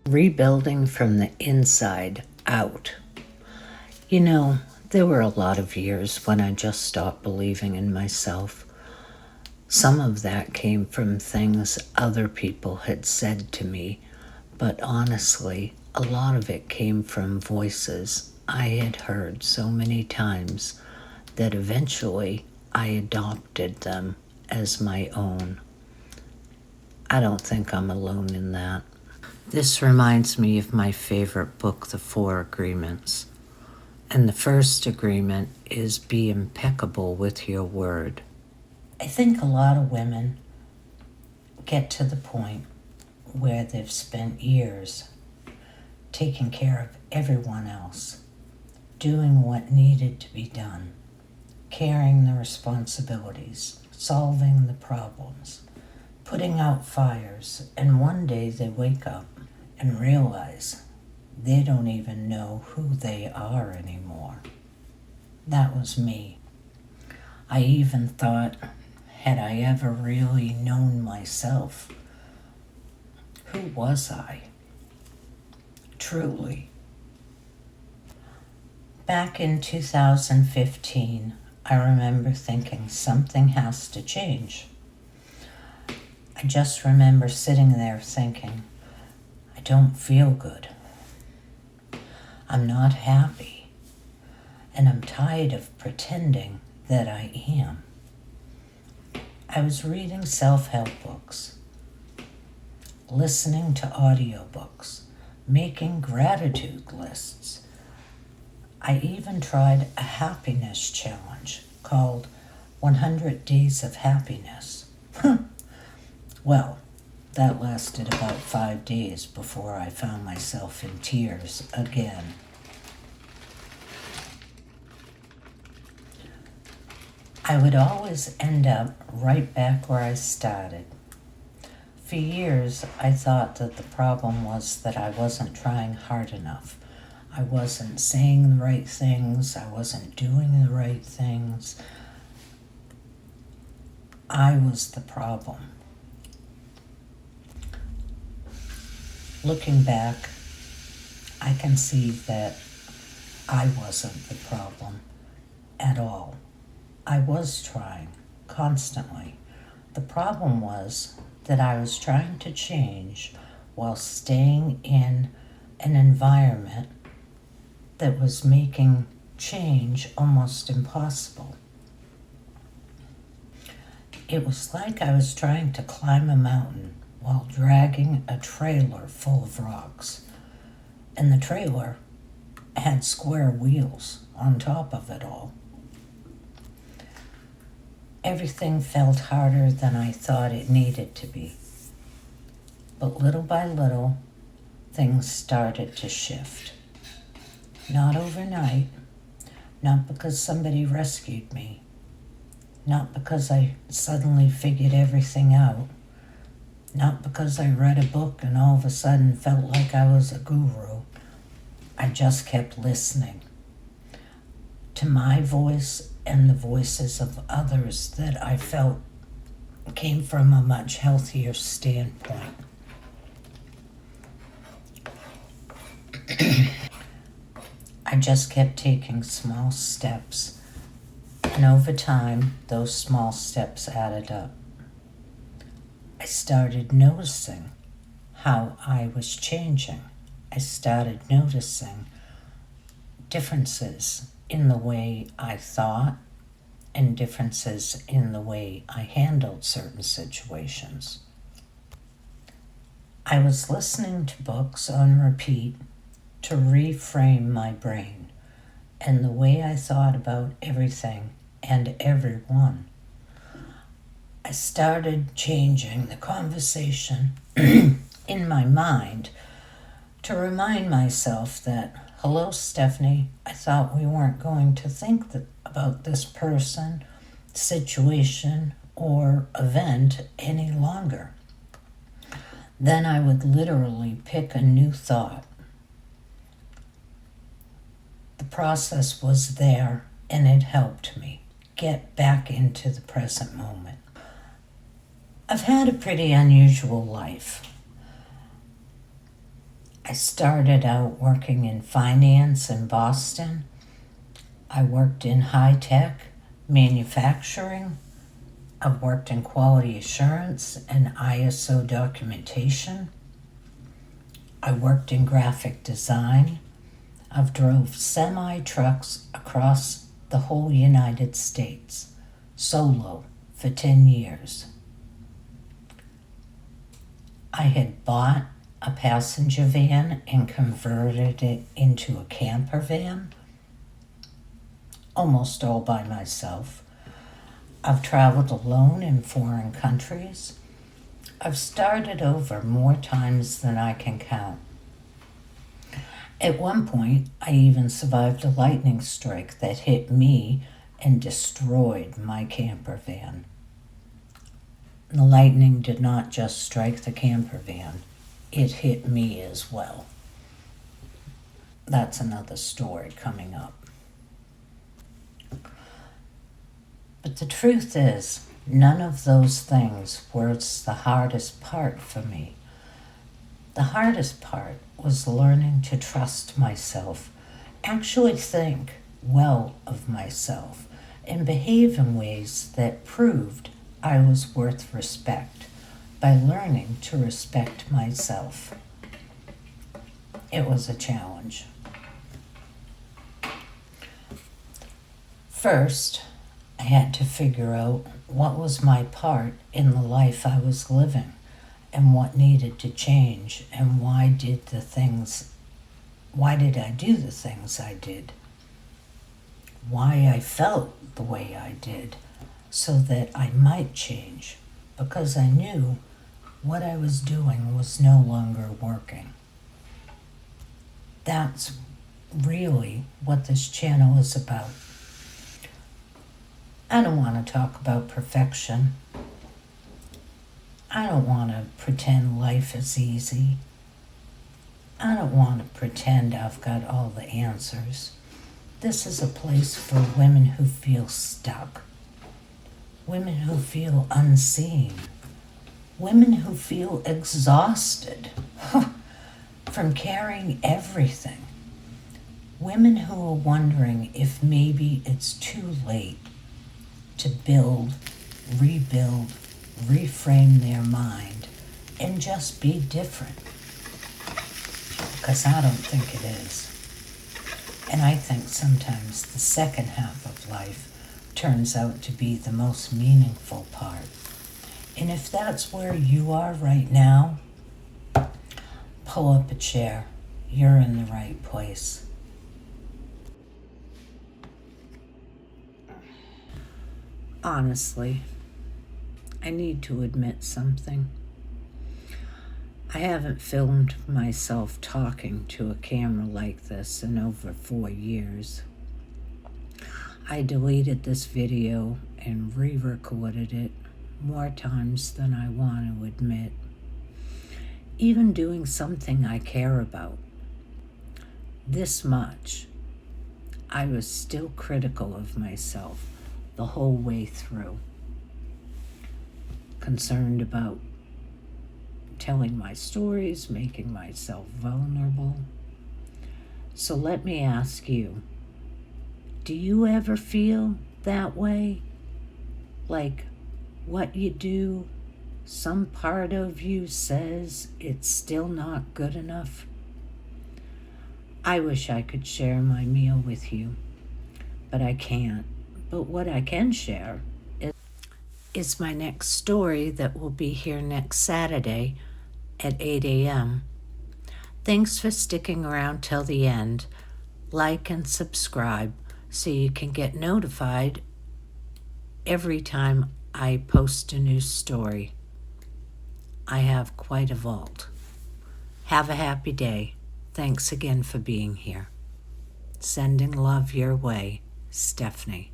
Rebuilding from the inside out. You know, there were a lot of years when I just stopped believing in myself. Some of that came from things other people had said to me, but honestly, a lot of it came from voices I had heard so many times that eventually I adopted them as my own. I don't think I'm alone in that. This reminds me of my favorite book, The Four Agreements. And the first agreement is be impeccable with your word. I think a lot of women get to the point where they've spent years taking care of everyone else, doing what needed to be done, carrying the responsibilities, solving the problems, putting out fires, and one day they wake up and realize they don't even know who they are anymore. That was me. I even thought, had I ever really known myself? Who was I? Truly. Back in 2015, I remember thinking something has to change. I just remember sitting there thinking, I don't feel good. I'm not happy. And I'm tired of pretending that I am. I was reading self-help books, listening to audiobooks, making gratitude lists. I even tried a happiness challenge called 100 Days of Happiness. Well, that lasted about 5 days before I found myself in tears again. I would always end up right back where I started. For years, I thought that the problem was that I wasn't trying hard enough. I wasn't saying the right things. I wasn't doing the right things. I was the problem. Looking back, I can see that I wasn't the problem at all. I was trying constantly. The problem was that I was trying to change while staying in an environment that was making change almost impossible. It was like I was trying to climb a mountain while dragging a trailer full of rocks. And the trailer had square wheels on top of it all. Everything felt harder than I thought it needed to be. But little by little, things started to shift. Not overnight, not because somebody rescued me, not because I suddenly figured everything out, not because I read a book and all of a sudden felt like I was a guru. I just kept listening to my voice and the voices of others that I felt came from a much healthier standpoint. I just kept taking small steps, and over time, those small steps added up. I started noticing how I was changing. I started noticing differences in the way I thought and differences in the way I handled certain situations. I was listening to books on repeat to reframe my brain and the way I thought about everything and everyone. I started changing the conversation in my mind to remind myself that, hello, Stephanie, I thought we weren't going to think about this person, situation, or event any longer. Then I would literally pick a new thought. The process was there, and it helped me get back into the present moment. I've had a pretty unusual life. I started out working in finance in Boston. I worked in high-tech manufacturing. I've worked in quality assurance and ISO documentation. I worked in graphic design. I've drove semi-trucks across the whole United States, solo, for 10 years. I had bought a passenger van and converted it into a camper van, almost all by myself. I've traveled alone in foreign countries. I've started over more times than I can count. At one point, I even survived a lightning strike that hit me and destroyed my camper van. The lightning did not just strike the camper van, it hit me as well. That's another story coming up. But the truth is, none of those things was the hardest part for me. The hardest part was learning to trust myself, actually think well of myself, and behave in ways that proved I was worth respect by learning to respect myself. It was a challenge. First, I had to figure out what was my part in the life I was living and what needed to change and why did I do the things I did? Why I felt the way I did so that I might change, because I knew what I was doing was no longer working. That's really what this channel is about. I don't want to talk about perfection. I don't want to pretend life is easy. I don't want to pretend I've got all the answers. This is a place for women who feel stuck, women who feel unseen, women who feel exhausted from carrying everything, women who are wondering if maybe it's too late to build, rebuild, reframe their mind and just be different. Because I don't think it is. And I think sometimes the second half of life turns out to be the most meaningful part. And if that's where you are right now, pull up a chair. You're in the right place. Honestly, I need to admit something. I haven't filmed myself talking to a camera like this in over 4 years. I deleted this video and re-recorded it more times than I want to admit. Even doing something I care about this much, I was still critical of myself the whole way through. Concerned about telling my stories, making myself vulnerable. So let me ask you, do you ever feel that way? Like what you do, some part of you says it's still not good enough? I wish I could share my meal with you, but I can't. But what I can share is my next story that will be here next Saturday at 8 a.m. Thanks for sticking around till the end. Like and subscribe so you can get notified every time I post a new story. I have quite a vault. Have a happy day. Thanks again for being here. Sending love your way, Stephanie.